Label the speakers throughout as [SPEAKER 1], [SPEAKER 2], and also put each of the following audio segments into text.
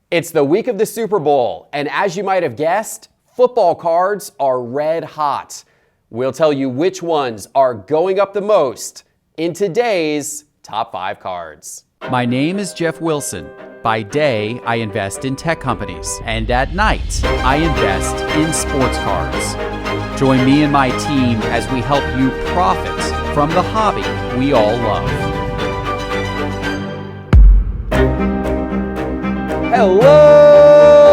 [SPEAKER 1] It's the week of the Super Bowl, and as you might have guessed, football cards are red hot. We'll tell you which ones are going up the most in today's Top 5 cards.
[SPEAKER 2] My name is Geoff Wilson. By day, I invest in tech companies, and at night, I invest in sports cards. Join me and my team as we help you profit from the hobby we all love.
[SPEAKER 1] Hello,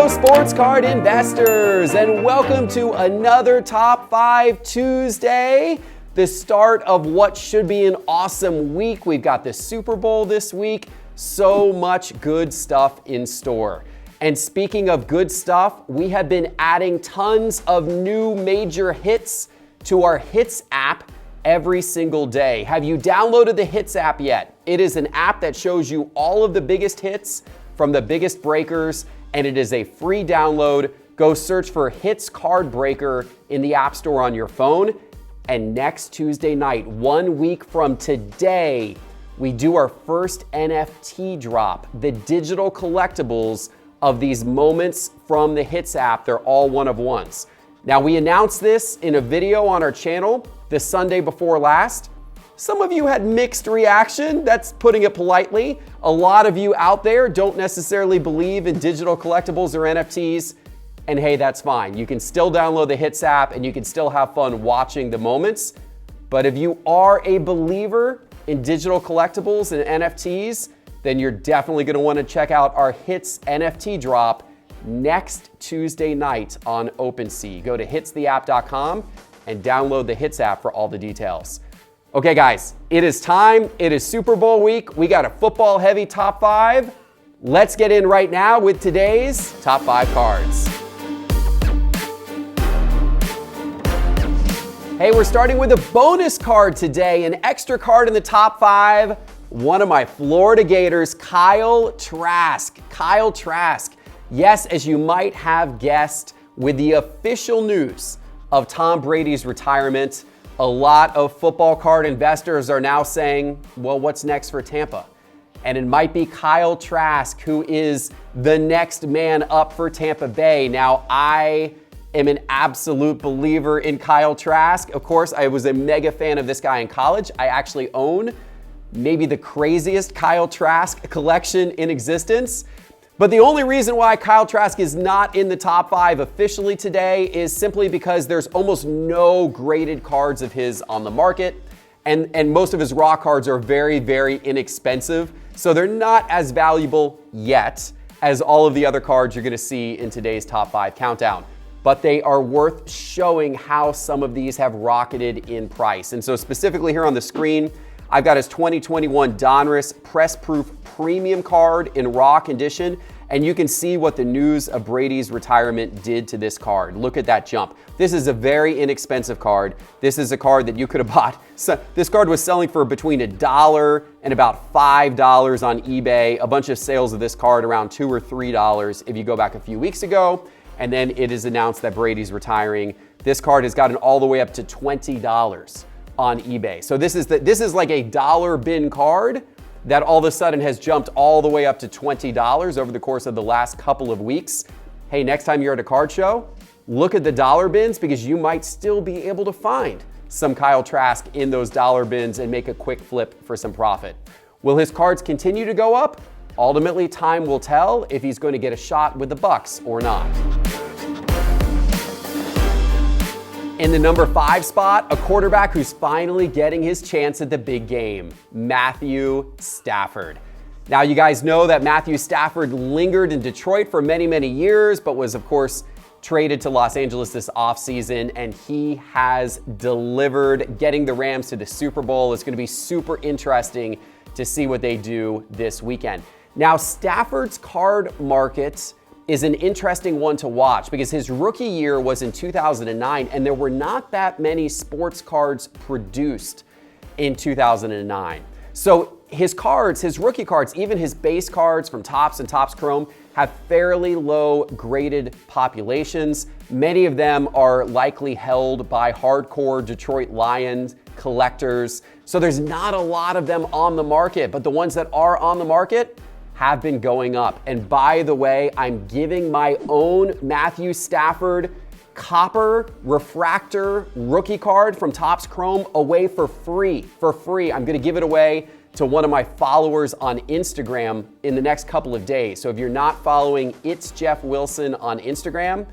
[SPEAKER 1] sports card investors, and welcome to another Top 5 Tuesday, the start of what should be an awesome week. We've got the Super Bowl this week, so much good stuff in store. And speaking of good stuff, we have been adding tons of new major hits to our Hits app every single day. Have you downloaded the Hits app yet? It is an app that shows you all of the biggest hits from the biggest breakers, and it is a free download. Go search for Hits Card Breaker in the App Store on your phone. And next Tuesday night, 1 week from today, we do our first NFT drop, the digital collectibles of these moments from the Hits app. They're all one of ones. Now, we announced this in a video on our channel the Sunday before last. Some of you had mixed reaction. That's putting it politely. A lot of you out there don't necessarily believe in digital collectibles or NFTs. And hey, that's fine. You can still download the Hits app and you can still have fun watching the moments. But if you are a believer in digital collectibles and NFTs, then you're definitely going to want to check out our Hits NFT drop next Tuesday night on OpenSea. Go to hitstheapp.com and download the Hits app for all the details. Okay, guys, it is time. It is Super Bowl week. We got a football heavy top 5. Let's get in right now with today's top 5 cards. Hey, we're starting with a bonus card today, an extra card in the top 5. One of my Florida Gators, Kyle Trask. Kyle Trask. Yes, as you might have guessed, with the official news of Tom Brady's retirement, a lot of football card investors are now saying, well, what's next for Tampa? And it might be Kyle Trask, who is the next man up for Tampa Bay. Now, I am an absolute believer in Kyle Trask. Of course, I was a mega fan of this guy in college. I actually own maybe the craziest Kyle Trask collection in existence. But the only reason why Kyle Trask is not in the top 5 officially today is simply because there's almost no graded cards of his on the market. And most of his raw cards are very, very inexpensive. So they're not as valuable yet as all of the other cards you're going to see in today's top 5 countdown. But they are worth showing how some of these have rocketed in price. And so specifically here on the screen, I've got his 2021 Donruss Press Proof Premium card in raw condition, and you can see what the news of Brady's retirement did to this card. Look at that jump. This is a very inexpensive card. This is a card that you could have bought. So this card was selling for between $1 and about $5 on eBay. A bunch of sales of this card around $2 or $3 if you go back a few weeks ago. And then it is announced that Brady's retiring. This card has gotten all the way up to $20 on eBay. So this is like a dollar bin card that all of a sudden has jumped all the way up to $20 over the course of the last couple of weeks. Hey, next time you're at a card show, look at the dollar bins because you might still be able to find some Kyle Trask in those dollar bins and make a quick flip for some profit. Will his cards continue to go up? Ultimately, time will tell if he's going to get a shot with the Bucs or not. In the number 5 spot, a quarterback who's finally getting his chance at the big game, Matthew Stafford. Now, you guys know that Matthew Stafford lingered in Detroit for many, many years, but was, of course, traded to Los Angeles this offseason, and he has delivered, getting the Rams to the Super Bowl. It's going to be super interesting to see what they do this weekend. Now, Stafford's card market is an interesting one to watch because his rookie year was in 2009 and there were not that many sports cards produced in 2009. So his cards, his rookie cards, even his base cards from Topps and Topps Chrome have fairly low graded populations. Many of them are likely held by hardcore Detroit Lions collectors. So there's not a lot of them on the market, but the ones that are on the market have been going up. And by the way, I'm giving my own Matthew Stafford copper refractor rookie card from Topps Chrome away for free. I'm going to give it away to one of my followers on Instagram in the next couple of days. So if you're not following It's Geoff Wilson on Instagram,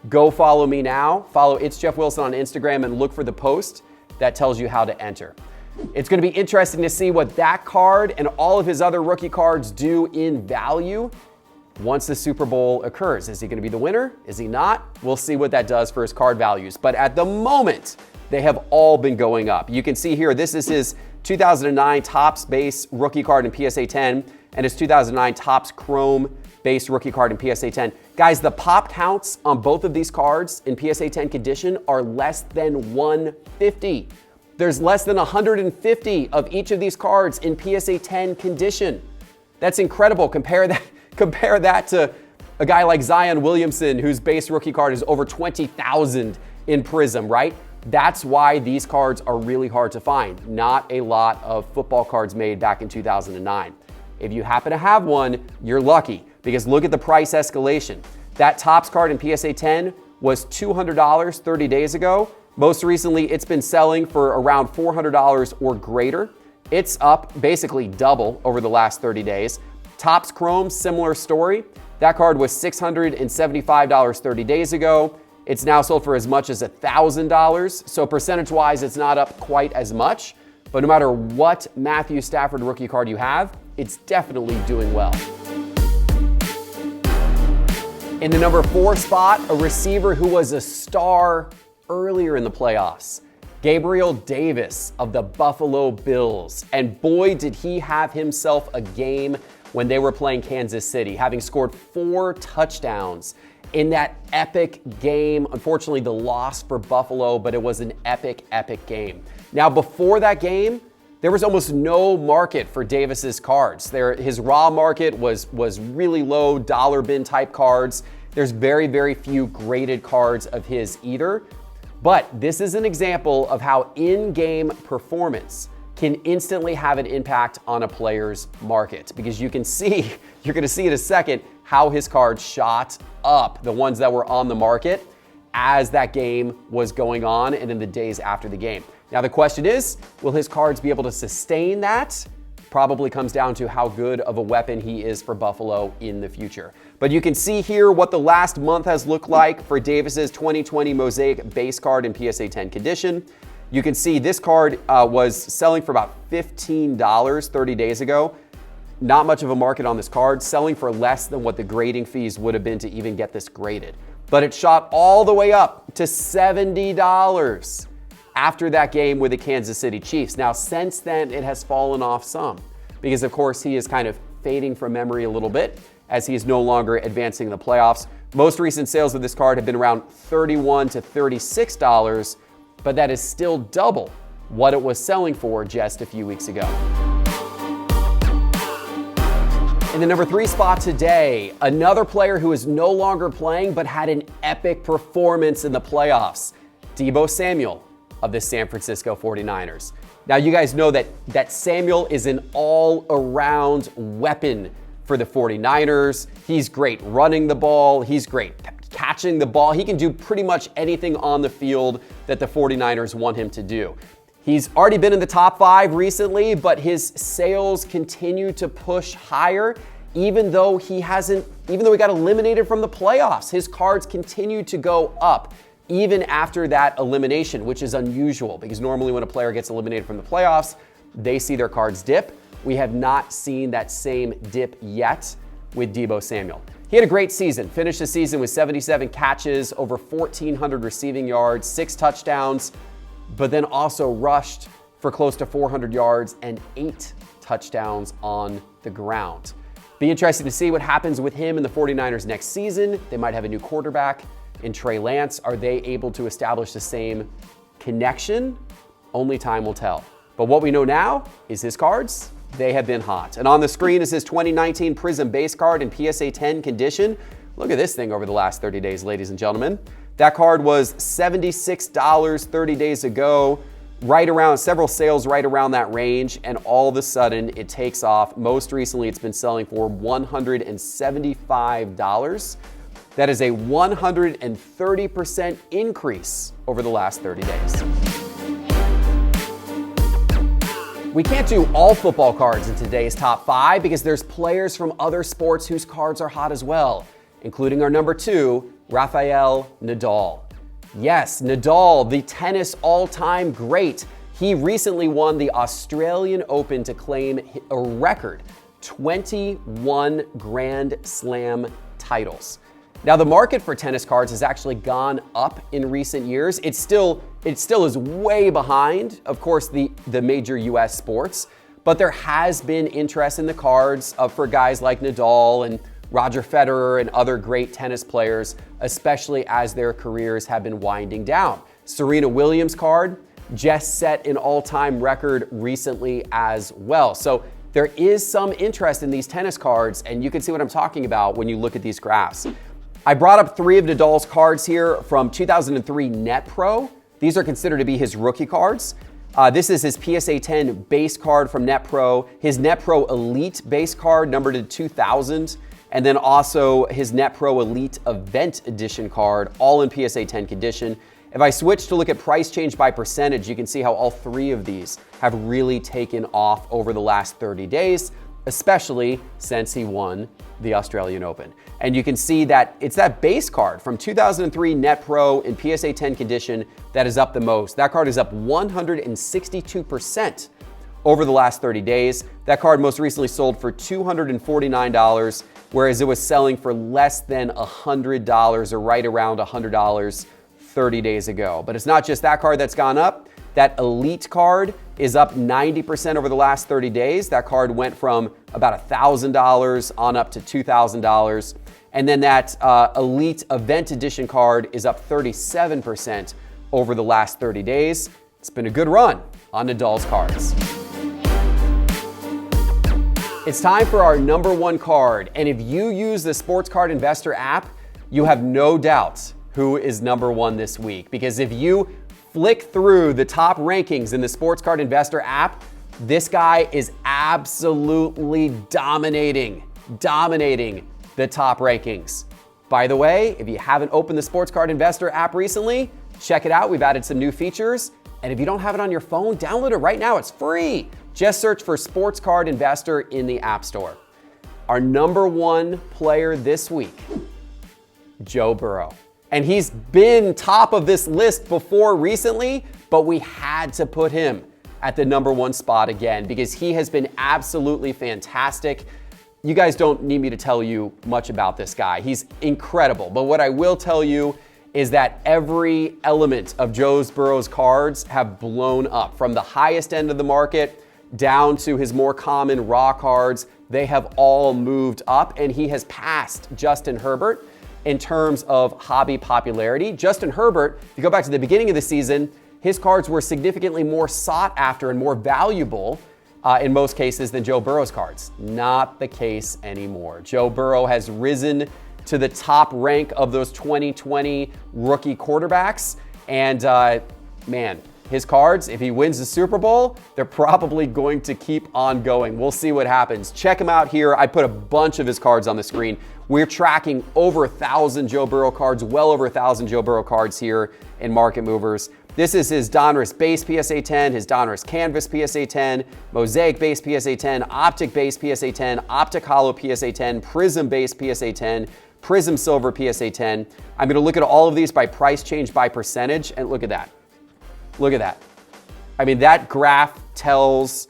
[SPEAKER 1] go follow me now. Follow It's Geoff Wilson on Instagram and look for the post that tells you how to enter. It's going to be interesting to see what that card and all of his other rookie cards do in value once the Super Bowl occurs. Is he going to be the winner? Is he not? We'll see what that does for his card values. But at the moment, they have all been going up. You can see here, this is his 2009 Topps base rookie card in PSA 10 and his 2009 Topps Chrome base rookie card in PSA 10. Guys, the pop counts on both of these cards in PSA 10 condition are less than 150. There's less than 150 of each of these cards in PSA 10 condition. That's incredible. Compare that to a guy like Zion Williamson, whose base rookie card is over 20,000 in Prism, right? That's why these cards are really hard to find. Not a lot of football cards made back in 2009. If you happen to have one, you're lucky, because look at the price escalation. That Topps card in PSA 10 was $200 30 days ago. Most recently, it's been selling for around $400 or greater. It's up basically double over the last 30 days. Topps Chrome, similar story. That card was $675 30 days ago. It's now sold for as much as $1,000. So percentage-wise, it's not up quite as much. But no matter what Matthew Stafford rookie card you have, it's definitely doing well. In the number 4 spot, a receiver who was a star earlier in the playoffs, Gabriel Davis of the Buffalo Bills. And boy, did he have himself a game when they were playing Kansas City, having scored 4 touchdowns in that epic game. Unfortunately, the loss for Buffalo, but it was an epic game. Now, before that game, there was almost no market for Davis's cards. His raw market was really low, dollar bin type cards. There's very few graded cards of his either. But this is an example of how in-game performance can instantly have an impact on a player's market, because you can see, you're going to see in a second, how his cards shot up, the ones that were on the market as that game was going on and in the days after the game. Now the question is, will his cards be able to sustain that? Probably comes down to how good of a weapon he is for Buffalo in the future. But you can see here what the last month has looked like for Davis's 2020 Mosaic base card in PSA 10 condition. You can see this card was selling for about $15 30 days ago. Not much of a market on this card, selling for less than what the grading fees would have been to even get this graded. But it shot all the way up to $70 after that game with the Kansas City Chiefs. Now, since then, it has fallen off some, because of course he is kind of fading from memory a little bit as he is no longer advancing in the playoffs. Most recent sales of this card have been around $31 to $36, but that is still double what it was selling for just a few weeks ago. In the number 3 spot today, another player who is no longer playing but had an epic performance in the playoffs, Deebo Samuel of the San Francisco 49ers. Now, you guys know that Samuel is an all-around weapon for the 49ers. He's great running the ball. He's great catching the ball. He can do pretty much anything on the field that the 49ers want him to do. He's already been in the top 5 recently, but his sales continue to push higher, even though he got eliminated from the playoffs. His cards continue to go up even after that elimination, which is unusual, because normally when a player gets eliminated from the playoffs, they see their cards dip. We have not seen that same dip yet with Deebo Samuel. He had a great season, finished the season with 77 catches, over 1,400 receiving yards, 6 touchdowns, but then also rushed for close to 400 yards and 8 touchdowns on the ground. Be interesting to see what happens with him and the 49ers next season. They might have a new quarterback in Trey Lance. Are they able to establish the same connection? Only time will tell. But what we know now is his cards, they have been hot. And on the screen is his 2019 Prism base card in PSA 10 condition. Look at this thing over the last 30 days, ladies and gentlemen. That card was $76 30 days ago. right around several sales right around that range, and all of a sudden it takes off. Most recently, it's been selling for $175. That is a 130% increase over the last 30 days. We can't do all football cards in today's top 5 because there's players from other sports whose cards are hot as well, including our number 2, Rafael Nadal. Yes, Nadal, the tennis all-time great. He recently won the Australian Open to claim a record 21 Grand Slam titles. Now, the market for tennis cards has actually gone up in recent years. It still is way behind, of course, the major US sports, but there has been interest in the cards for guys like Nadal and Roger Federer and other great tennis players, especially as their careers have been winding down. Serena Williams' card just set an all-time record recently as well. So there is some interest in these tennis cards, and you can see what I'm talking about when you look at these graphs. I brought up 3 of Nadal's cards here from 2003 Net Pro. These are considered to be his rookie cards. This is his PSA 10 base card from Net Pro, his Net Pro Elite base card numbered to 2000, and then also his Net Pro Elite Event Edition card, all in PSA 10 condition. If I switch to look at price change by percentage, you can see how all 3 of these have really taken off over the last 30 days, especially since he won the Australian Open. And you can see that it's that base card from 2003 Net Pro in PSA 10 condition that is up the most. That card is up 162% over the last 30 days. That card most recently sold for $249, whereas it was selling for less than $100 or right around $100 30 days ago. But it's not just that card that's gone up. That Elite card is up 90% over the last 30 days. That card went from about $1,000 on up to $2,000. And then that Elite Event Edition card is up 37% over the last 30 days. It's been a good run on Nadal's cards. It's time for our number 1 card. And if you use the Sports Card Investor app, you have no doubt who is number 1 this week. Because if you flick through the top rankings in the Sports Card Investor app, this guy is absolutely dominating the top rankings. By the way, if you haven't opened the Sports Card Investor app recently, check it out. We've added some new features. And if you don't have it on your phone, download it right now. It's free. Just search for Sports Card Investor in the App Store. Our number 1 player this week, Joe Burrow. And he's been top of this list before recently, but we had to put him at the number 1 spot again because he has been absolutely fantastic. You guys don't need me to tell you much about this guy. He's incredible. But what I will tell you is that every element of Joe Burrow's cards have blown up, from the highest end of the market down to his more common raw cards. They have all moved up, and he has passed Justin Herbert in terms of hobby popularity. Justin Herbert, if you go back to the beginning of the season, his cards were significantly more sought after and more valuable in most cases than Joe Burrow's cards. Not the case anymore. Joe Burrow has risen to the top rank of those 2020 rookie quarterbacks. And man, his cards, if he wins the Super Bowl, they're probably going to keep on going. We'll see what happens. Check him out here. I put a bunch of his cards on the screen. We're tracking over 1,000 Joe Burrow cards, well over 1,000 Joe Burrow cards here in Market Movers. This is his Donruss Base PSA 10, his Donruss Canvas PSA 10, Mosaic Base PSA 10, Optic Base PSA 10, Optic Hollow PSA 10, Prism Base PSA 10, Prism Silver PSA 10. I'm gonna look at all of these by price change by percentage, and look at that. Look at that. I mean, that graph tells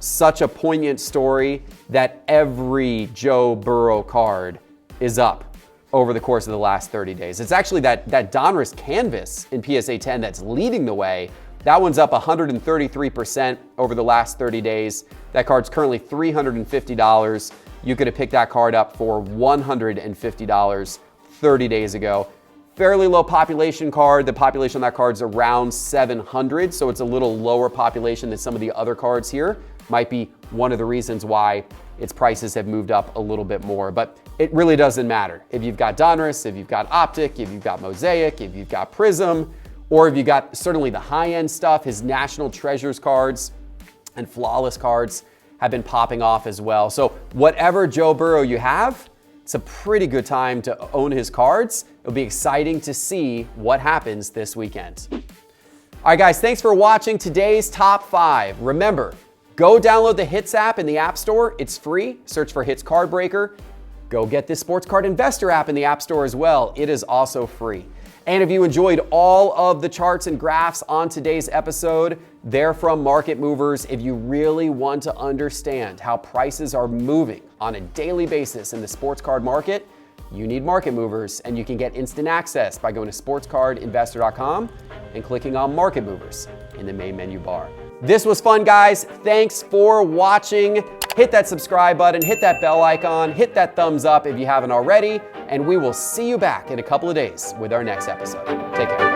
[SPEAKER 1] such a poignant story that every Joe Burrow card is up over the course of the last 30 days. It's actually that Donruss Canvas in PSA 10 that's leading the way. That one's up 133% over the last 30 days. That card's currently $350. You could have picked that card up for $150 30 days ago. Fairly low population card. The population on that card's around 700, so it's a little lower population than some of the other cards here. Might be one of the reasons why its prices have moved up a little bit more, but it really doesn't matter. If you've got Donruss, if you've got Optic, if you've got Mosaic, if you've got Prism, Or if you got certainly the high-end stuff, his National Treasures cards and Flawless cards have been popping off as well. So whatever Joe Burrow you have, it's a pretty good time to own his cards. It'll be exciting to see what happens this weekend. All right, guys, thanks for watching today's Top 5. Remember, go download the Hits app in the App Store. It's free. Search for Hits Card Breaker. Go get this Sports Card Investor app in the App Store as well. It is also free. And if you enjoyed all of the charts and graphs on today's episode, they're from Market Movers. If you really want to understand how prices are moving on a daily basis in the sports card market, you need Market Movers, and you can get instant access by going to sportscardinvestor.com and clicking on Market Movers in the main menu bar. This was fun, guys. Thanks for watching. Hit that subscribe button, hit that bell icon, hit that thumbs up if you haven't already, and we will see you back in a couple of days with our next episode. Take care.